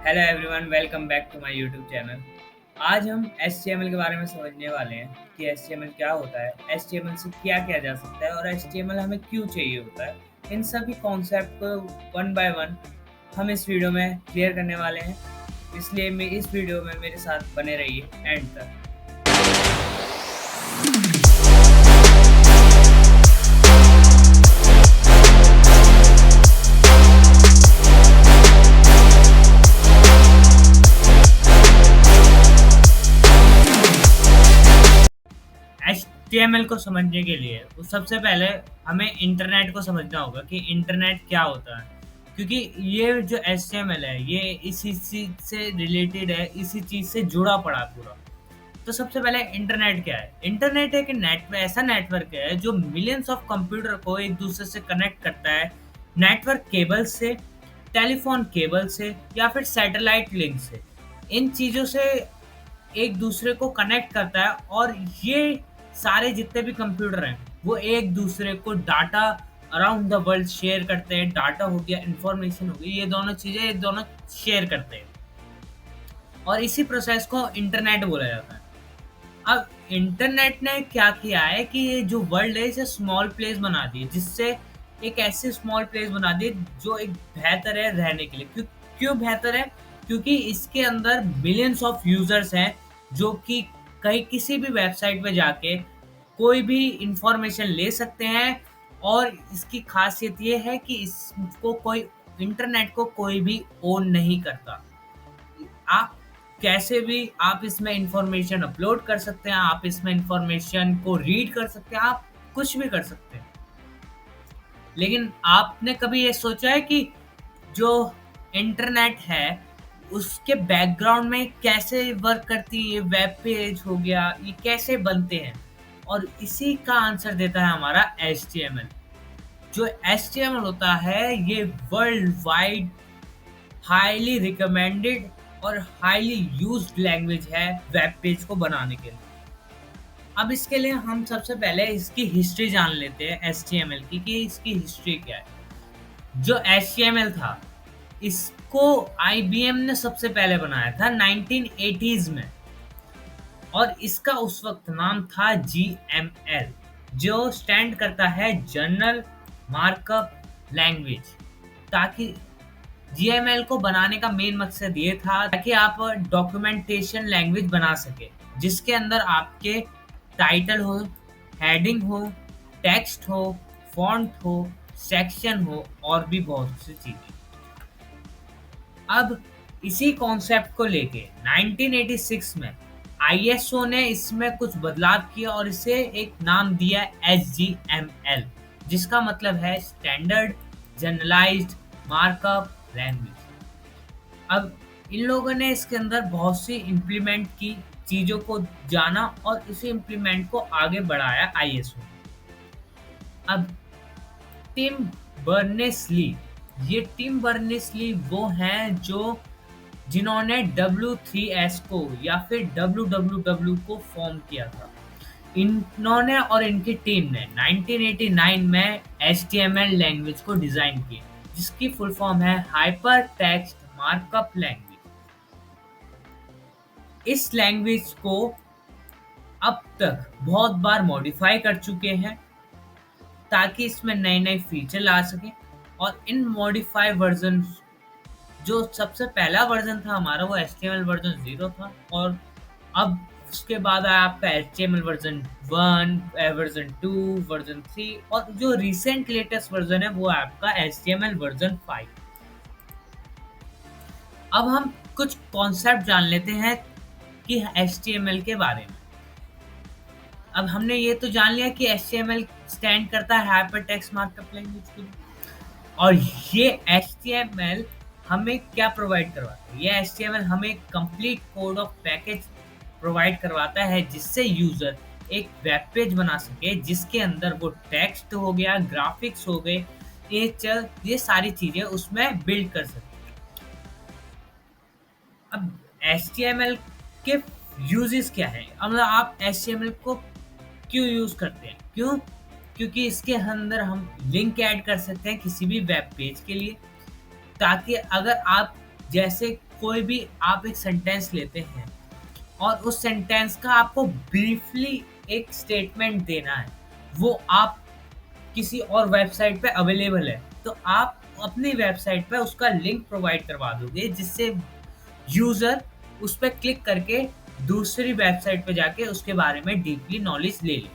Hello everyone, welcome back to my YouTube channel. आज हम HTML के बारे में समझने वाले हैं कि एचटीएमएल क्या होता है, एचटीएमएल से क्या किया जा सकता है और एचटीएमएल हमें क्यों चाहिए होता है। इन सभी कॉन्सेप्ट को वन बाय वन हम इस वीडियो में क्लियर करने वाले हैं, इसलिए मैं इस वीडियो में मेरे साथ बने रहिए एंड तक। एचटीएमएल को समझने के लिए सबसे पहले हमें इंटरनेट को समझना होगा कि इंटरनेट क्या होता है, क्योंकि ये जो एचटीएमएल है ये इसी चीज से रिलेटेड है, इसी चीज से जुड़ा पड़ा पूरा। तो सबसे पहले इंटरनेट क्या है। इंटरनेट एक ऐसा नेटवर्क है जो मिलियंस ऑफ कंप्यूटर को एक दूसरे से कनेक्ट करता है। नेटवर्क केबल से, टेलीफोन केबल से या फिर सैटेलाइट लिंक से, इन चीज़ों से एक दूसरे को कनेक्ट करता है। और ये सारे जितने भी कंप्यूटर हैं वो एक दूसरे को data around the world share करते हैं। डाटा हो गया, इंफॉर्मेशन हो गई, ये दोनों चीज़ें ये दोनों शेयर करते हैं और इसी प्रोसेस को इंटरनेट बोला जाता है। अब इंटरनेट ने क्या किया है कि ये जो वर्ल्ड है इसे स्मॉल प्लेस बना दी, जिससे एक ऐसी स्मॉल प्लेस बना दी जो एक बेहतर है रहने के लिए। क्यों बेहतर है? क्योंकि इसके अंदर मिलियंस ऑफ यूजर्स हैं जो कि कहीं किसी भी वेबसाइट पे जाके कोई भी इंफॉर्मेशन ले सकते हैं। और इसकी खासियत ये है कि इसको कोई, इंटरनेट को कोई भी ओन नहीं करता। आप कैसे भी आप इसमें इंफॉर्मेशन अपलोड कर सकते हैं, आप इसमें इंफॉर्मेशन को रीड कर सकते हैं, आप कुछ भी कर सकते हैं। लेकिन आपने कभी ये सोचा है कि जो इंटरनेट है उसके बैकग्राउंड में कैसे वर्क करती है? ये वेब पेज हो गया, ये कैसे बनते हैं? और इसी का आंसर देता है हमारा एचटीएमएल। जो एचटीएमएल होता है ये वर्ल्ड वाइड हाईली रिकमेंडेड और हाईली यूज्ड लैंग्वेज है वेब पेज को बनाने के लिए। अब इसके लिए हम सबसे पहले इसकी हिस्ट्री जान लेते हैं एचटीएमएल की, कि इसकी हिस्ट्री क्या है। जो एचटीएमएल था इसको आईबीएम ने सबसे पहले बनाया था 1980s में, और इसका उस वक्त नाम था जीएमएल, जो स्टैंड करता है जनरल मार्कअप लैंग्वेज। ताकि जीएमएल को बनाने का मेन मकसद ये था ताकि आप डॉक्यूमेंटेशन लैंग्वेज बना सके, जिसके अंदर आपके टाइटल हो, हेडिंग हो, टेक्स्ट हो, फॉन्ट हो, सेक्शन हो और भी बहुत सी चीजें। अब इसी कॉन्सेप्ट को लेके 1986 में आईएसओ ने इसमें कुछ बदलाव किया और इसे एक नाम दिया एचजीएमएल, जिसका मतलब है स्टैंडर्ड जनरलाइज्ड मार्कअप लैंग्वेज। अब इन लोगों ने इसके अंदर बहुत सी इम्प्लीमेंट की चीज़ों को जाना और इसी इम्प्लीमेंट को आगे बढ़ाया आईएसओ। अब टिम बर्नेस-ली, ये टिम बर्नेस-ली वो हैं जो जिन्होंने W3S को या फिर WWW को फॉर्म किया था। इन्होंने और इनकी टीम ने 1989 में HTML लैंग्वेज को डिजाइन किया, जिसकी फुल फॉर्म है हाइपर टेक्स्ट मार्कअप लैंग्वेज। इस लैंग्वेज को अब तक बहुत बार मॉडिफाई कर चुके हैं ताकि इसमें नए नए फीचर ला सके। और इन मॉडिफाई वर्जन, जो सबसे पहला वर्जन था हमारा वो HTML वर्जन 0 था, और अब उसके बाद आया आपका HTML वर्जन 1, वर्जन 2, वर्जन 3, और जो रिसेंट लेटेस्ट वर्जन है वो आपका HTML वर्जन 5। अब हम कुछ कॉन्सेप्ट जान लेते हैं कि HTML के बारे में। अब हमने ये तो जान लिया कि HTML स्टैंड करता है हाइपर टेक्स्ट मार्कअप लैंग्वेज के लिए। और ये HTML हमें क्या प्रोवाइड करवाता है? ये HTML हमें complete code of package provide करवाता है, जिससे यूजर एक वेब पेज बना सके जिसके अंदर वो टेक्स्ट हो गया, ग्राफिक्स हो गए, ये सारी चीजें उसमें बिल्ड कर सके। अब HTML के यूजेस क्या है? अब मतलब आप HTML को क्यों यूज करते हैं? क्योंकि इसके अंदर हम लिंक ऐड कर सकते हैं किसी भी वेब पेज के लिए, ताकि अगर आप जैसे कोई भी आप एक सेंटेंस लेते हैं और उस सेंटेंस का आपको ब्रीफली एक स्टेटमेंट देना है, वो आप किसी और वेबसाइट पे अवेलेबल है, तो आप अपनी वेबसाइट पे उसका लिंक प्रोवाइड करवा दोगे, जिससे यूज़र उस पे क्लिक करके दूसरी वेबसाइट पे जाके उसके बारे में डीपली नॉलेज ले ले।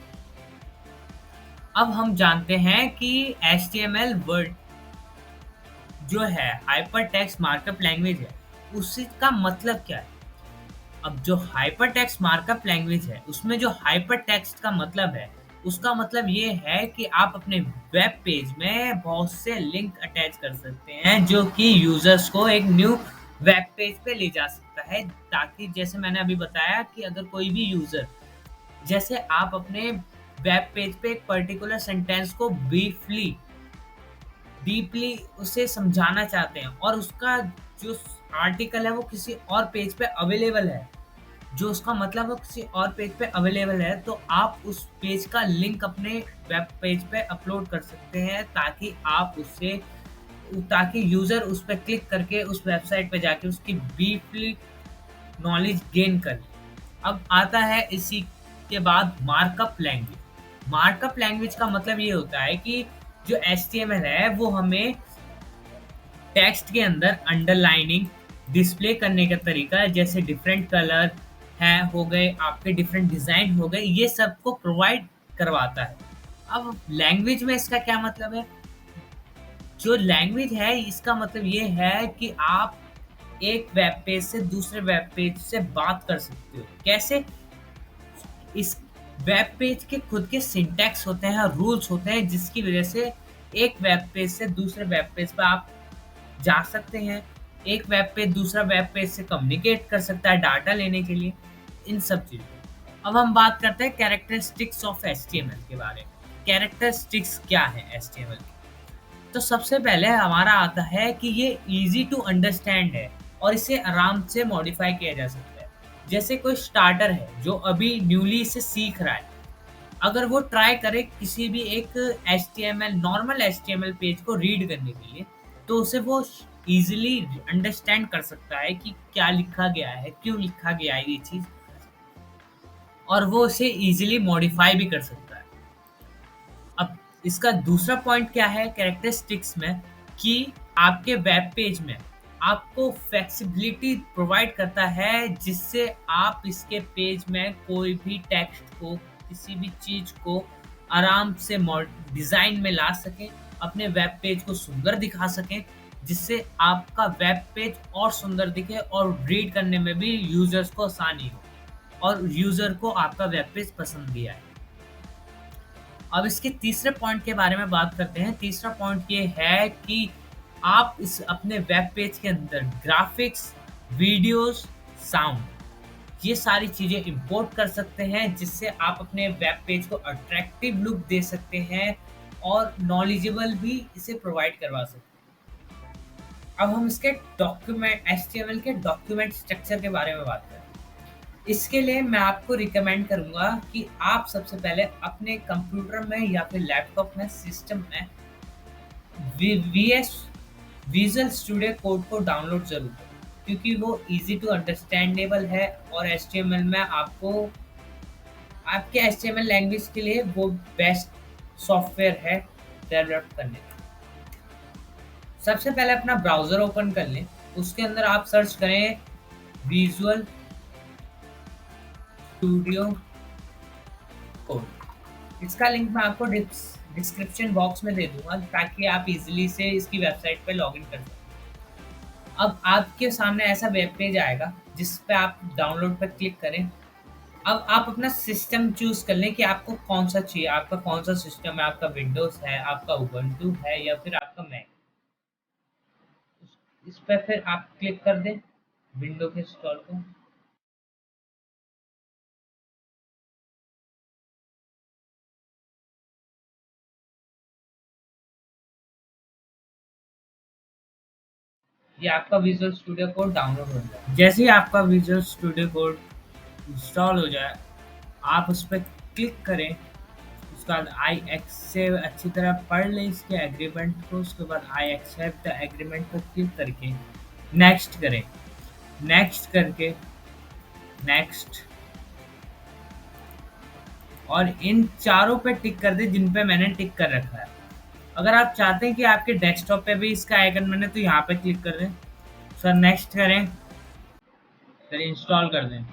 अब हम जानते हैं कि एचटीएमएल वर्ड जो है हाइपर टेक्स्ट मार्कअप लैंग्वेज है, उसका मतलब क्या है? अब जो हाइपर टेक्स्ट मार्कअप लैंग्वेज है, उसमें जो हाइपर टेक्स्ट का मतलब है, उसका मतलब ये है कि आप अपने वेब पेज में बहुत से लिंक अटैच कर सकते हैं, जो कि यूजर्स को एक न्यू वेब पेज पे ले जा सकता है, ताकि जैसे मैंने अभी बताया कि अगर कोई भी यूजर, जैसे आप अपने वेब पेज पे एक पर्टिकुलर सेंटेंस को ब्रीफली डीपली उसे समझाना चाहते हैं और उसका जो आर्टिकल है वो किसी और पेज पे अवेलेबल है, जो उसका मतलब वो किसी और पेज पे अवेलेबल है, तो आप उस पेज का लिंक अपने वेब पेज पे अपलोड कर सकते हैं, ताकि आप उससे ताकि यूज़र उस पे क्लिक करके उस वेबसाइट पे जाके उसकी डीपली नॉलेज गेन कर ले। अब आता है इसी के बाद मार्कअप लैंग्वेज। मार्कअप लैंग्वेज का मतलब ये होता है कि जो एचटीएमएल है वो हमें टेक्स्ट के अंदर अंडरलाइनिंग डिस्प्ले करने का तरीका है, जैसे डिफरेंट कलर है हो गए, आपके डिफरेंट डिजाइन हो गए, ये सब को प्रोवाइड करवाता है। अब लैंग्वेज में इसका क्या मतलब है? जो लैंग्वेज है इसका मतलब ये है कि आप एक वेब पेज से दूसरे वेब पेज से बात कर सकते हो। कैसे? इस वेब पेज के खुद के सिंटैक्स होते हैं, रूल्स होते हैं, जिसकी वजह से एक वेब पेज से दूसरे वेब पेज पर आप जा सकते हैं। एक वेब पेज दूसरा वेब पेज से कम्युनिकेट कर सकता है डाटा लेने के लिए, इन सब चीज़ों। अब हम बात करते हैं कैरेक्टरिस्टिक्स ऑफ एचटीएमएल के बारे में। कैरेक्टरिस्टिक्स क्या है एचटीएमएल की? तो सबसे पहले हमारा आता है कि ये इजी टू अंडरस्टैंड है और इसे आराम से मॉडिफाई किया जा सकता है। जैसे कोई स्टार्टर है जो अभी न्यूली इसे सीख रहा है, अगर वो ट्राई करे किसी भी एक एचटीएमएल नॉर्मल एचटीएमएल पेज को रीड करने के लिए, तो उसे वो इजीली अंडरस्टैंड कर सकता है कि क्या लिखा गया है, क्यों लिखा गया है ये चीज़, और वो उसे इजीली मॉडिफाई भी कर सकता है। अब इसका दूसरा पॉइंट क्या है कैरेक्टरिस्टिक्स में, कि आपके वेब पेज में आपको फ्लेक्सिबिलिटी प्रोवाइड करता है, जिससे आप इसके पेज में कोई भी टेक्स्ट को, किसी भी चीज़ को आराम से डिज़ाइन में ला सकें, अपने वेब पेज को सुंदर दिखा सकें, जिससे आपका वेब पेज और सुंदर दिखे और रीड करने में भी यूज़र्स को आसानी हो और यूज़र को आपका वेब पेज पसंद भी आए। अब इसके तीसरे पॉइंट के बारे में बात करते हैं। तीसरा पॉइंट ये है कि आप इस अपने वेब पेज के अंदर ग्राफिक्स, वीडियोस, साउंड, ये सारी चीज़ें इंपोर्ट कर सकते हैं, जिससे आप अपने वेब पेज को अट्रैक्टिव लुक दे सकते हैं और नॉलेजेबल भी इसे प्रोवाइड करवा सकते हैं। अब हम इसके डॉक्यूमेंट एचटीएमएल के डॉक्यूमेंट स्ट्रक्चर के बारे में बात करें। इसके लिए मैं आपको रिकमेंड करूँगा कि आप सबसे पहले अपने कंप्यूटर में या फिर लैपटॉप में, सिस्टम में वीएस विजुअल स्टूडियो कोड को डाउनलोड ज़रूर करें, क्योंकि वो इजी टू अंडरस्टैंडेबल है और एचटीएमएल में आपको आपके एचटीएमएल लैंग्वेज के लिए वो बेस्ट सॉफ्टवेयर है डेवलप करने का। सबसे पहले अपना ब्राउज़र ओपन कर लें, उसके अंदर आप सर्च करें विजुअल स्टूडियो कोड। इसका लिंक मैं आपको डिस्क्रिप्शन बॉक्स में दे दूंगा, ताकि आप इजीली से इसकी वेबसाइट पे लॉगिन कर सकें। अब आपके सामने ऐसा वेब पेज आएगा जिस पे आप डाउनलोड पर क्लिक करें। अब आप अपना सिस्टम चूज कर लें कि आपको कौन सा चाहिए, आपका कौन सा सिस्टम है, आपका विंडोज है, आपका उबंटू है, या फिर आपका मैक। इस पे फिर आप क्लिक कर दें विंडो के इंस्टॉल को। ये आपका विजुअल स्टूडियो कोड डाउनलोड हो जाए। जैसे ही आपका विजुअल स्टूडियो कोड इंस्टॉल हो जाए, आप उस पर क्लिक करें। उसके बाद आई एक्स से अच्छी तरह पढ़ लें इसके एग्रीमेंट को। उसके बाद आई एक्सेप्ट द एग्रीमेंट पर क्लिक करके नेक्स्ट करें। नेक्स्ट करके, नेक्स्ट, और इन चारों पे टिक कर दें जिन पे मैंने टिक कर रखा है। अगर आप चाहते हैं कि आपके डेस्कटॉप पे भी इसका आइकन बने तो यहाँ पे क्लिक कर दें। सर नेक्स्ट करें, फिर इंस्टॉल कर दें।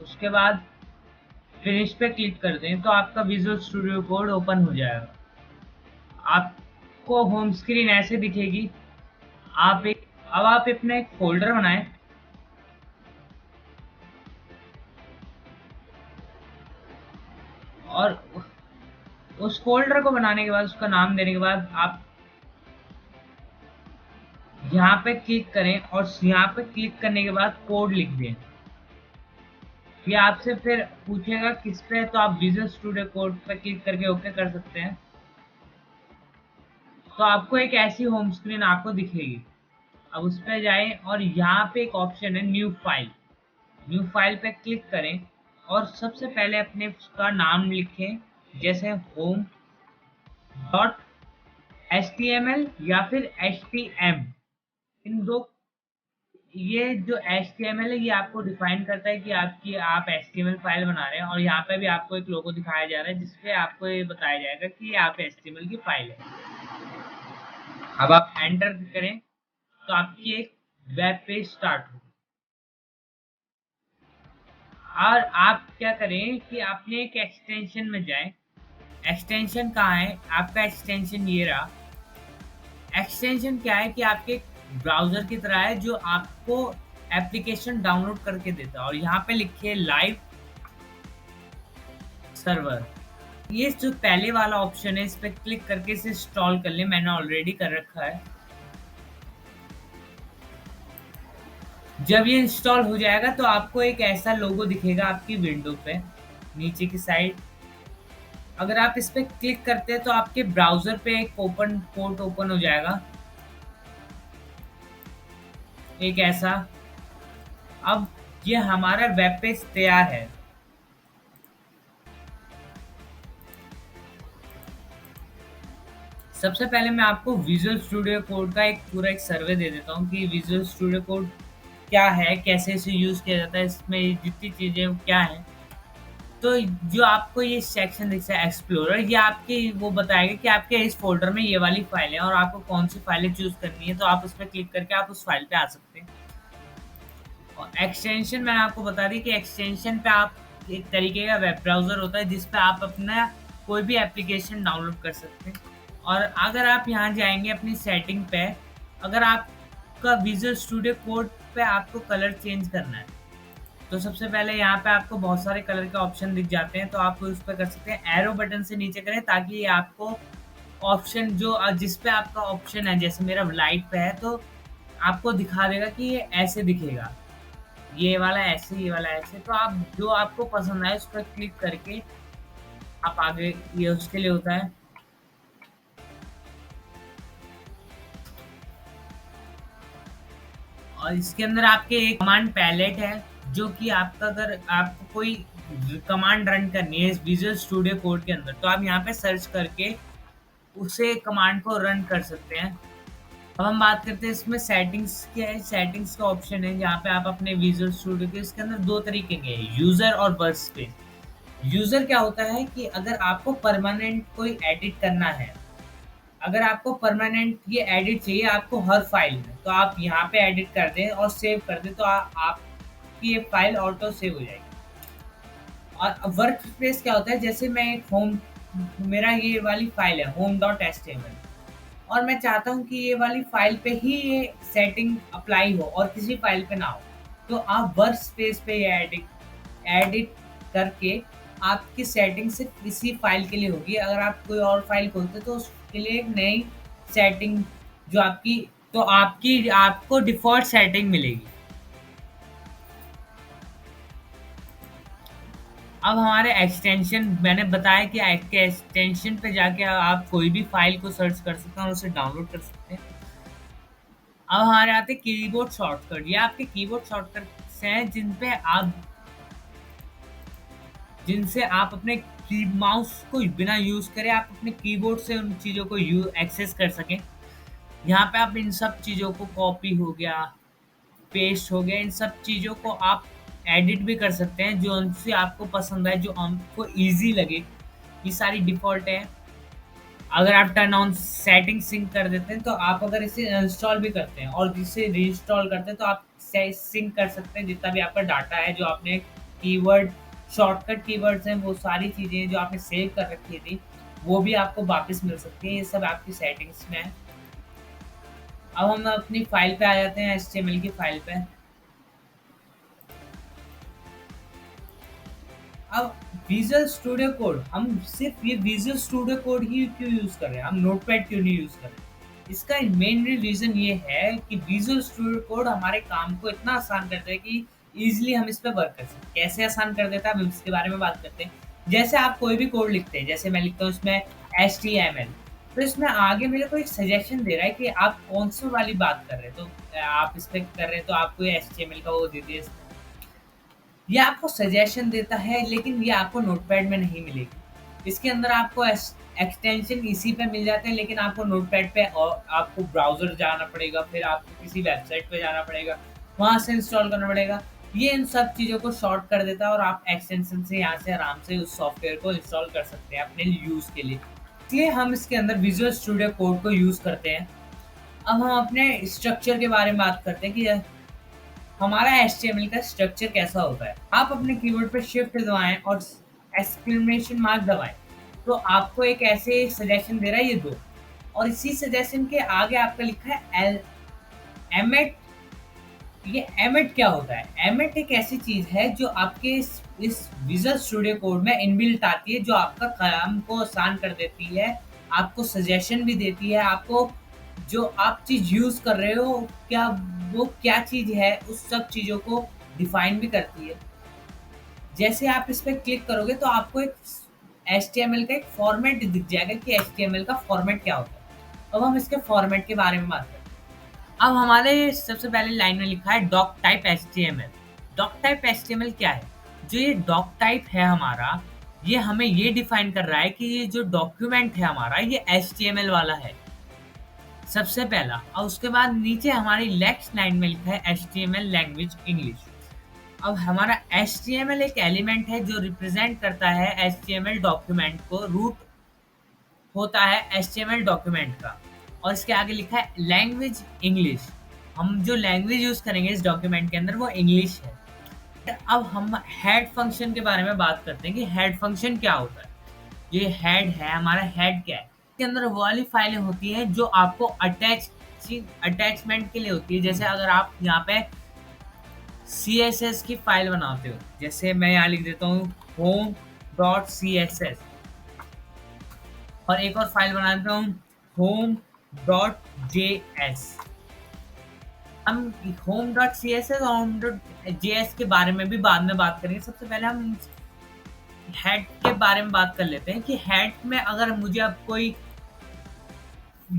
उसके बाद फिनिश पे क्लिक कर दें तो आपका विजुअल स्टूडियो कोड ओपन हो जाएगा। आपको होम स्क्रीन ऐसे दिखेगी। अब आप अपना एक फ़ोल्डर बनाएँ और उस फ़ोल्डर को बनाने के बाद, उसका नाम देने के बाद आप यहाँ पे क्लिक करें और यहाँ पे क्लिक करने के बाद कोड लिख दें। ये आपसे फिर पूछेगा किस पे, तो आप विजुअल स्टूडियो कोड पे क्लिक करके ओके कर सकते हैं। तो आपको एक ऐसी होम स्क्रीन आपको दिखेगी। अब उस पे जाएँ और यहाँ पे एक ऑप्शन है न्यू फाइल। न्यू फाइल पे क्लिक करें और सबसे पहले अपने उसका नाम लिखें, जैसे होम डॉट एचटीएमएल या फिर एचटीएम। इन दो, ये जो एचटीएमएल है ये आपको डिफाइन करता है कि आप एचटीएमएल फाइल बना रहे हैं, और यहाँ पे भी आपको एक लोगो दिखाया जा रहा है जिसपे आपको ये बताया जाएगा कि ये आप एचटीएमएल की फाइल है। अब आप एंटर करें तो आपकी एक वेब पेज स्टार्ट हो। और आप क्या करें कि अपने एक एक्सटेंशन में जाएं। एक्सटेंशन कहाँ है? आपका एक्सटेंशन ये रहा। एक्सटेंशन क्या है कि आपके ब्राउज़र की तरह है जो आपको एप्लीकेशन डाउनलोड करके देता है, और यहाँ पे लिखिए लाइव सर्वर। ये जो पहले वाला ऑप्शन है इस पे क्लिक करके इसे इंस्टॉल कर लें, मैंने ऑलरेडी कर रखा है। जब ये इंस्टॉल हो जाएगा तो आपको एक ऐसा लोगो दिखेगा आपकी विंडो पे नीचे की साइड। अगर आप इस पे क्लिक करते हैं तो आपके ब्राउज़र पे एक ओपन पोर्ट ओपन हो जाएगा, एक ऐसा। अब ये हमारा वेब पेज तैयार है। सबसे पहले मैं आपको विजुअल स्टूडियो कोड का एक पूरा एक सर्वे दे देता हूँ कि विजुअल स्टूडियो कोड क्या है, कैसे इसे यूज़ किया जाता है, इसमें जितनी चीज़ें क्या हैं। तो जो आपको ये सेक्शन दिखता है एक्सप्लोरर, ये आपकी वो बताएगा कि आपके इस फ़ोल्डर में ये वाली फ़ाइल है और आपको कौन-सी फ़ाइलें चूज़ करनी है, तो आप उस पे क्लिक करके आप उस फ़ाइल पे आ सकते हैं। और एक्सटेंशन मैंने आपको बता दी कि एक्सटेंशन पे आप एक तरीके का वेब ब्राउज़र होता है जिस पे आप अपना कोई भी एप्लीकेशन डाउनलोड कर सकते हैं। और अगर आप यहाँ जाएँगे अपनी सेटिंग पे, अगर आपका विज़ुअल स्टूडियो कोड पे आपको कलर चेंज करना है, तो सबसे पहले यहाँ पे आपको बहुत सारे कलर के ऑप्शन दिख जाते हैं, तो आप उस पे कर सकते हैं। एरो बटन से नीचे करें ताकि ये आपको ऑप्शन जो जिस पे आपका ऑप्शन है, जैसे मेरा लाइट पे है तो आपको दिखा देगा कि ये ऐसे दिखेगा, ये वाला ऐसे, ये वाला ऐसे। तो आप जो आपको पसंद आए उस पर क्लिक करके आप आगे, ये उसके लिए होता है। और इसके अंदर आपके एक कमांड पैलेट है जो कि आपका, अगर आपको कोई कमांड रन करनी है इस विजुअल स्टूडियो कोड के अंदर, तो आप यहाँ पे सर्च करके उसे कमांड को रन कर सकते हैं। अब हम बात करते हैं इसमें सेटिंग्स क्या है। सेटिंग्स का ऑप्शन है जहाँ पे आप अपने विजुअल स्टूडियो के, इसके अंदर दो तरीके के हैं, यूज़र और वर्क स्पेस। यूज़र क्या होता है कि अगर आपको परमानेंट कोई एडिट करना है, अगर आपको परमानेंट ये एडिट चाहिए आपको हर फाइल में, तो आप यहाँ पे एडिट कर दें और सेव कर दें, तो आपकी ये फाइल ऑटो सेव हो जाएगी। और वर्क स्पेस क्या होता है, जैसे मैं एक होम, मेरा ये वाली फाइल है home dot H T M L, और मैं चाहता हूँ कि ये वाली फाइल पे ही ये सेटिंग अप्लाई हो और किसी फाइल पे ना हो, तो आप वर्क स्पेस पे ये एडिट एडिट करके आपकी सेटिंग सिर्फ इसी फाइल के लिए होगी। अगर आप कोई और फाइल खोलते तो उसके लिए एक नई सेटिंग जो आपकी, तो आपकी आपको डिफ़ॉल्ट सेटिंग मिलेगी। अब हमारे एक्सटेंशन, मैंने बताया कि आपके एक्सटेंशन पे जाके आप कोई भी फाइल को सर्च कर सकते हैं और उसे डाउनलोड कर सकते हैं। अब हमारे आते हैं कीबोर्ड शॉर्टकट। ये आपके कीबोर्ड शॉर्टकट्स हैं जिन पे आप जिनसे आप अपने की माउस को बिना यूज़ करे आप अपने कीबोर्ड से उन चीज़ों को यू एक्सेस कर सकें। यहाँ पे आप इन सब चीज़ों को कॉपी हो गया, पेस्ट हो गया, इन सब चीज़ों को आप एडिट भी कर सकते हैं, जो उनसे आपको पसंद आए, जो आपको ईज़ी लगे। ये सारी डिफ़ॉल्ट है। अगर आप टर्न ऑन सेटिंग सिंक कर देते हैं, तो आप अगर इसे इंस्टॉल भी करते हैं और इसे रीइंस्टॉल करते हैं, तो आप से सिंक कर सकते हैं जितना भी आपका डाटा है, जो आपने कीवर्ड शॉर्टकट कीवर्ड्स हैं, वो सारी चीज़ें जो आपने सेव कर रखी थी, वो भी आपको वापस मिल सकती हैं। ये सब आपकी सेटिंग्स में है। अब हम अपनी फाइल पे आ जाते हैं, एचटीएमएल की फाइल पे। अब विजुअल स्टूडियो कोड, हम सिर्फ ये विजुअल स्टूडियो कोड ही क्यों यूज़ कर रहे हैं, हम नोटपैड क्यों नहीं यूज़ कर रहे हैं? इसका मेन रीज़न ये है कि विजुअल स्टूडियो कोड हमारे काम को इतना आसान करता है कि ईज़िली हम इस पे वर्क कर सकते हैं। कैसे आसान कर देता है, हम इसके बारे में बात करते हैं। जैसे आप कोई भी कोड लिखते हैं, जैसे मैं लिखता हूँ इसमें एचटीएमएल, तो इसमें आगे मेरे को एक सजेशन दे रहा है कि आप कौन-सी वाली बात कर रहे हैं। तो आप इस पे कर रहे हैं, तो आपको ये एचटीएमएल का वो दे दिया। ये आपको सजेशन देता है, लेकिन ये आपको नोटपैड में नहीं मिलेगी। इसके अंदर आपको एक्सटेंशन इसी पे मिल जाते हैं, लेकिन आपको नोटपैड पे और आपको ब्राउज़र जाना पड़ेगा, फिर आपको किसी वेबसाइट पे जाना पड़ेगा, वहाँ से इंस्टॉल करना पड़ेगा। ये इन सब चीज़ों को शॉर्ट कर देता है और आप एक्सटेंशन से यहाँ से आराम से उस सॉफ्टवेयर को इंस्टॉल कर सकते हैं अपने यूज़ के लिए। इसलिए हम इसके अंदर विजुअल स्टूडियो कोड को यूज़ करते हैं। अब हम अपने स्ट्रक्चर के बारे में बात करते हैं कि हमारा एचटीएमएल का स्ट्रक्चर कैसा होता है। आप अपने कीबोर्ड पे शिफ्ट दबाएं और एक्सक्लेमेशन मार्क दबाएं, तो आपको एक ऐसे सजेशन दे रहा है, ये दो, और इसी सजेशन के आगे आपका लिखा है एल एमेट। ये एमेट क्या होता है? एमेट एक ऐसी चीज है जो आपके इस विजुअल स्टूडियो कोड में इनबिल्ट आती है, जो आपका काम को आसान कर देती है, आपको सजेशन भी देती है, आपको जो आप चीज़ यूज़ कर रहे हो, क्या वो क्या चीज़ है, उस सब चीज़ों को डिफाइन भी करती है। जैसे आप इस पे क्लिक करोगे, तो आपको एक एचटीएमएल का एक फॉर्मेट दिख जाएगा कि एचटीएमएल का फॉर्मेट क्या होता है। अब हम इसके फॉर्मेट के बारे में बात करते हैं। अब हमारे सबसे पहले लाइन में लिखा है doctype HTML. Doctype HTML क्या है? जो ये डॉक टाइप है हमारा, ये हमें ये डिफाइन कर रहा है कि ये जो डॉक्यूमेंट है हमारा, ये एचटीएमएल वाला है, सबसे पहला। और उसके बाद नीचे हमारी नेक्स्ट लाइन में लिखा है एचटीएमएल लैंग्वेज इंग्लिश। अब हमारा एचटीएमएल एक एलिमेंट है जो रिप्रेजेंट करता है एचटीएमएल डॉक्यूमेंट को, रूट होता है एचटीएमएल डॉक्यूमेंट का। और इसके आगे लिखा है लैंग्वेज इंग्लिश। हम जो लैंग्वेज यूज करेंगे इस डॉक्यूमेंट के अंदर, वो इंग्लिश है। अब हम हेड फंक्शन के बारे में बात करते हैं कि हेड फंक्शन क्या होता है। ये हेड है, हमारा हेड क्या है? इसके अंदर वो वाली फाइलें होती हैं जो आपको अटैचमेंट के लिए होती है। जैसे अगर आप यहाँ पे CSS की फाइल बनाते हो, जैसे मैं यहाँ लिख देता हूँ home.css, और एक और फाइल बना देता हूँ home.js। हम home.css और home.js के बारे में भी बाद में बात करेंगे। सबसे पहले हम हेड के बारे में बात कर लेते हैं कि हेड में अगर मुझे अब कोई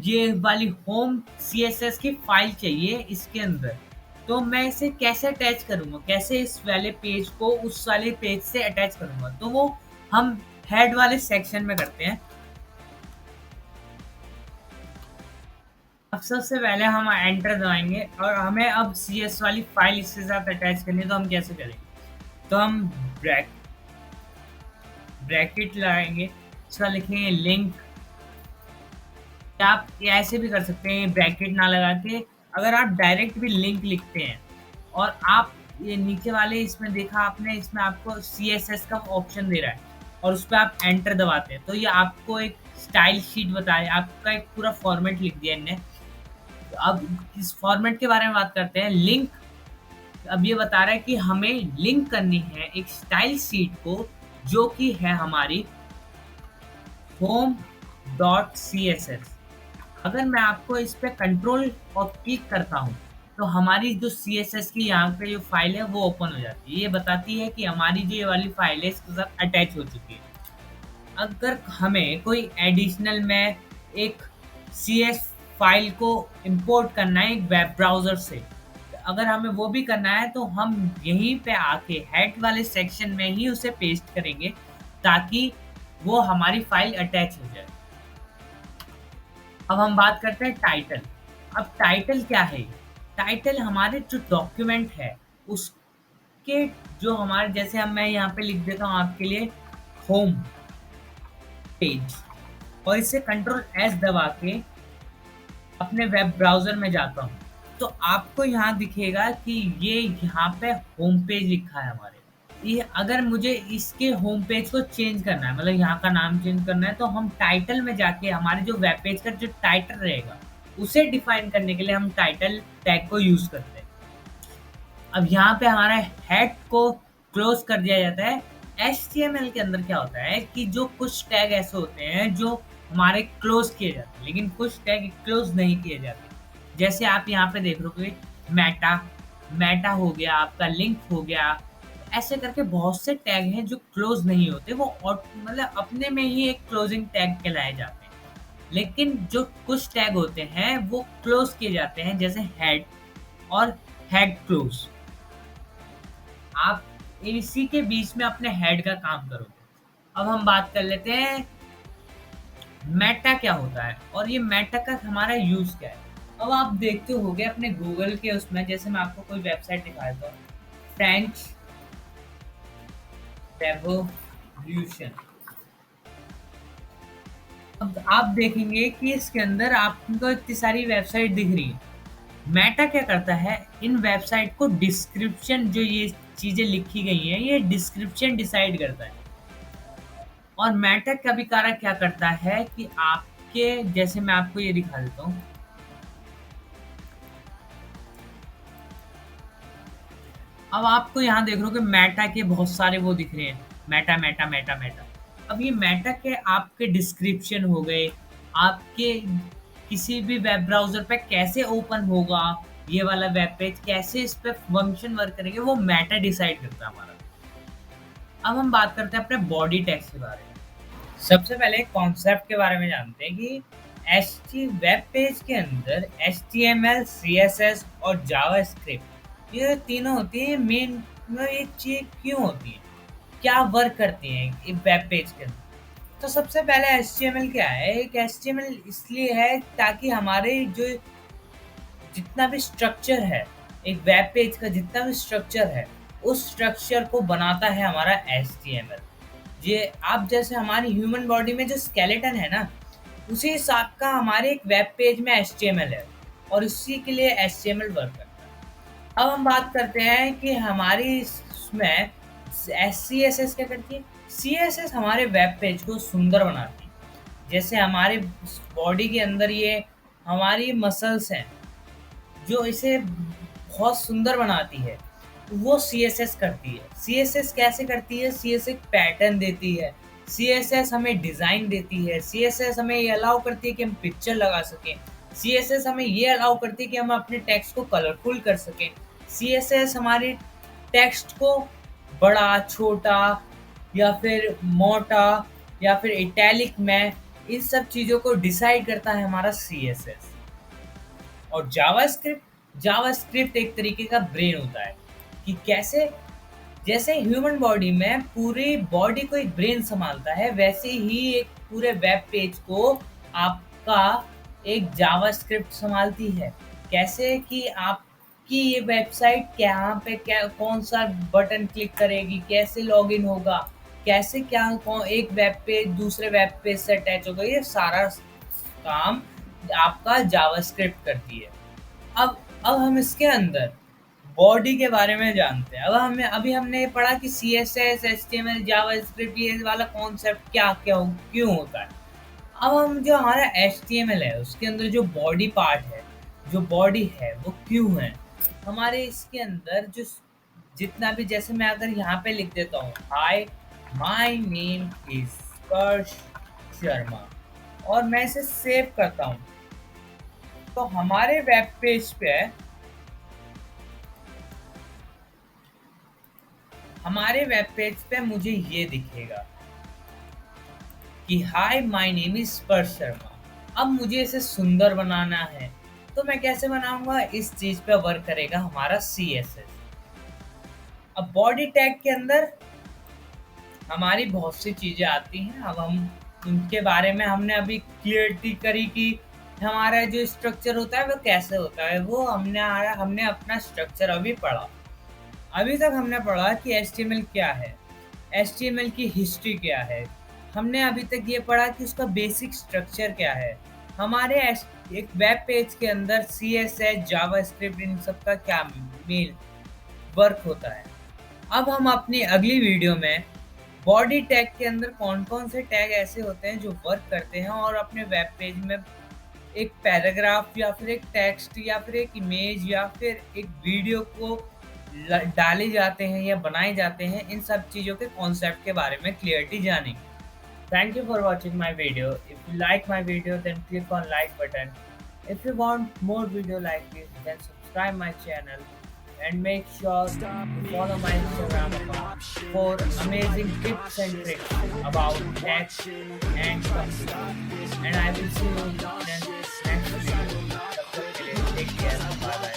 ये वाली होम CSS की फाइल चाहिए इसके अंदर, तो मैं इसे कैसे अटैच करूँगा, कैसे इस वाले पेज को उस वाले पेज से अटैच करूँगा, तो वो हम हेड वाले सेक्शन में करते हैं। अब सबसे पहले हम एंटर दबाएंगे और हमें अब CS वाली फाइल इसके साथ अटैच करनी है, तो हम कैसे करेंगे? तो हम ब्रैकेट लगाएंगे, इसका लिखेंगे लिंक। आप ये ऐसे भी कर सकते हैं ब्रैकेट ना लगा के। अगर आप डायरेक्ट भी लिंक लिखते हैं और आप ये नीचे वाले इसमें देखा आपने, इसमें आपको CSS का ऑप्शन दे रहा है और उस पर आप एंटर दबाते हैं, तो ये आपको एक स्टाइल शीट बताए, आपका एक पूरा फॉर्मेट लिख दिया इनने। तो अब इस फॉर्मेट के बारे में बात करते हैं। लिंक, अब ये बता रहा है कि हमें लिंक करनी है एक स्टाइल शीट को, जो कि है हमारी home.css। अगर मैं आपको इस पे कंट्रोल और क्लिक करता हूँ, तो हमारी जो CSS की यहाँ पे जो फाइल है वो ओपन हो जाती है। ये बताती है कि हमारी जो ये वाली फाइल है इसके साथ अटैच हो चुकी है। अगर हमें कोई एडिशनल में एक CS फाइल को इंपोर्ट करना है एक वेब ब्राउज़र से, अगर हमें वो भी करना है तो हम यहीं पे आके हेड वाले सेक्शन में ही उसे पेस्ट करेंगे, ताकि वो हमारी फाइल अटैच हो जाए। अब हम बात करते हैं टाइटल। अब टाइटल क्या है? टाइटल हमारे जो डॉक्यूमेंट है उसके, जो हमारे, जैसे हम, मैं यहाँ पे लिख देता हूँ आपके लिए होम पेज, और इसे कंट्रोल एस दबा के अपने वेब ब्राउज़र में जाता हूँ, तो आपको यहाँ दिखेगा कि ये यहाँ पे होम पेज लिखा है हमारे। ये अगर मुझे इसके होम पेज को चेंज करना है, मतलब यहाँ का नाम चेंज करना है, तो हम टाइटल में जाके हमारे जो वेब पेज का जो टाइटल रहेगा, उसे डिफाइन करने के लिए हम टाइटल टैग को यूज़ करते हैं। अब यहाँ पे हमारा हेड को क्लोज कर दिया जाता है। एचटीएमएल के अंदर क्या होता है कि जो कुछ टैग ऐसे होते हैं जो हमारे क्लोज किए जाते हैं, लेकिन कुछ टैग क्लोज नहीं किए जाते। जैसे आप यहाँ पे देख रहे हो, मेटा, मेटा हो गया, आपका लिंक हो गया, ऐसे करके बहुत से टैग हैं जो क्लोज नहीं होते, वो मतलब अपने में ही एक क्लोजिंग टैग कहलाए जाते हैं। लेकिन जो कुछ टैग होते हैं वो क्लोज किए जाते हैं, जैसे हेड और हेड क्लोज। आप इसी के बीच में अपने हेड का काम करोगे। अब हम बात कर लेते हैं मेटा क्या होता है और ये मेटा का हमारा यूज क्या है। अब आप देखते होगे अपने गूगल के उसमें, जैसे मैं आपको कोई वेबसाइट दिखाता हूँ, फ्रेंच रेवोल्यूशन। अब आप देखेंगे कि इसके अंदर आपको इतनी सारी वेबसाइट दिख रही है। मेटा क्या करता है, इन वेबसाइट को डिस्क्रिप्शन, जो ये चीजें लिखी गई हैं, ये डिस्क्रिप्शन डिसाइड करता है। और मेटा कभी कारक क्या करता है कि आपके, जैसे मैं आपको ये दिखा देता हूँ, अब आपको यहाँ देख रहे हो कि मेटा के बहुत सारे वो दिख रहे हैं, मेटा मेटा मेटा मेटा। अब ये मेटा के आपके डिस्क्रिप्शन हो गए, आपके किसी भी वेब ब्राउजर पे कैसे ओपन होगा, ये वाला वेब पेज कैसे इस पे फंक्शन वर्क करेंगे, वो मेटा डिसाइड करता है हमारा। अब हम बात करते हैं अपने बॉडी टैग्स के बारे में। सबसे पहले कॉन्सेप्ट के बारे में जानते हैं कि वेब पेज के अंदर HTML, CSS और जावास्क्रिप्ट, ये तीनों होती है मेन। ये चीज क्यों होती है, क्या वर्क करती हैं एक वेब पेज के अंदर? तो सबसे पहले HTML क्या है? एक HTML इसलिए है ताकि हमारे जो जितना भी स्ट्रक्चर है, एक वेब पेज का जितना भी स्ट्रक्चर है, उस स्ट्रक्चर को बनाता है हमारा HTML। ये आप, जैसे हमारी ह्यूमन बॉडी में जो स्केलेटन है ना, उसी हिसाब का हमारे एक वेब पेज में HTML है, और इसी के लिए HTML वर्क करता है। अब हम बात करते हैं कि हमारी इसमें CSS क्या करती है। CSS हमारे वेब पेज को सुंदर बनाती है। जैसे हमारे बॉडी के अंदर ये हमारी मसल्स हैं जो इसे बहुत सुंदर बनाती है, वो CSS करती है। CSS कैसे करती है? CSS पैटर्न देती है, CSS हमें डिज़ाइन देती है, CSS हमें ये अलाउ करती है कि हम पिक्चर लगा सकें, CSS हमें ये अलाउ करती है कि हम अपने टेक्स्ट को कलरफुल कर सकें, CSS हमारे टेक्स्ट को बड़ा, छोटा या फिर मोटा या फिर इटैलिक में, इन सब चीज़ों को डिसाइड करता है हमारा CSS। और जावास्क्रिप्ट एक तरीके का ब्रेन होता है कि कैसे, जैसे ह्यूमन बॉडी में पूरी बॉडी को एक ब्रेन संभालता है, वैसे ही एक पूरे वेब पेज को आपका एक जावास्क्रिप्ट संभालती है। कैसे कि आपकी ये वेबसाइट कहाँ पे क्या, कौन सा बटन क्लिक करेगी, कैसे लॉगिन होगा, कैसे क्या, एक वेब पेज दूसरे वेब पेज से अटैच होगा, ये सारा काम आपका जावास्क्रिप्ट करती है। अब हम इसके अंदर बॉडी के बारे में जानते हैं। अब हमें, अभी हमने ये पढ़ा कि CSS, HTML, जावास्क्रिप्ट, ये वाला कॉन्सेप्ट क्या क्या क्यों होता है। अब हम, जो हमारा HTML है उसके अंदर जो बॉडी पार्ट है, जो बॉडी है वो क्यों है हमारे इसके अंदर, जो जितना भी, जैसे मैं अगर यहाँ पे लिख देता हूँ, हाय माय नेम इज स्पर्श शर्मा, और मैं इसे सेव करता हूँ, तो हमारे वेब पेज पे मुझे ये दिखेगा कि हाय माय नेम इज स्पर्श शर्मा। अब मुझे इसे सुंदर बनाना है, तो मैं कैसे बनाऊंगा, इस चीज पे वर्क करेगा हमारा CSS। अब बॉडी टैग के अंदर हमारी बहुत सी चीजें आती हैं। अब हम उनके बारे में हमने अभी क्लियरिटी करी कि हमारा जो स्ट्रक्चर होता है वो कैसे होता है, वो हमने अपना स्ट्रक्चर अभी पढ़ा। अभी तक हमने पढ़ा कि HTML क्या है, HTML की हिस्ट्री क्या है, हमने अभी तक ये पढ़ा कि उसका बेसिक स्ट्रक्चर क्या है, हमारे एक वेब पेज के अंदर CSS जावास्क्रिप्ट इन सब का क्या मेन वर्क होता है। अब हम अपनी अगली वीडियो में बॉडी टैग के अंदर कौन कौन से टैग ऐसे होते हैं जो वर्क करते हैं और अपने वेब पेज में एक पैराग्राफ या फिर एक टेक्स्ट या फिर एक इमेज या फिर एक वीडियो को डाले जाते हैं या बनाए जाते हैं, इन सब चीज़ों के कॉन्सेप्ट के बारे में क्लियरिटी जानेंगे। Thank you for watching my video. If you like my video then click on like button. If you want more video like this, then subscribe my channel and make sure to follow my Instagram account for amazing tips and tricks about tech and computer. And I will see you in the next video. Take care. Bye bye.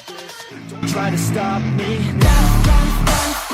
Try to stop me now.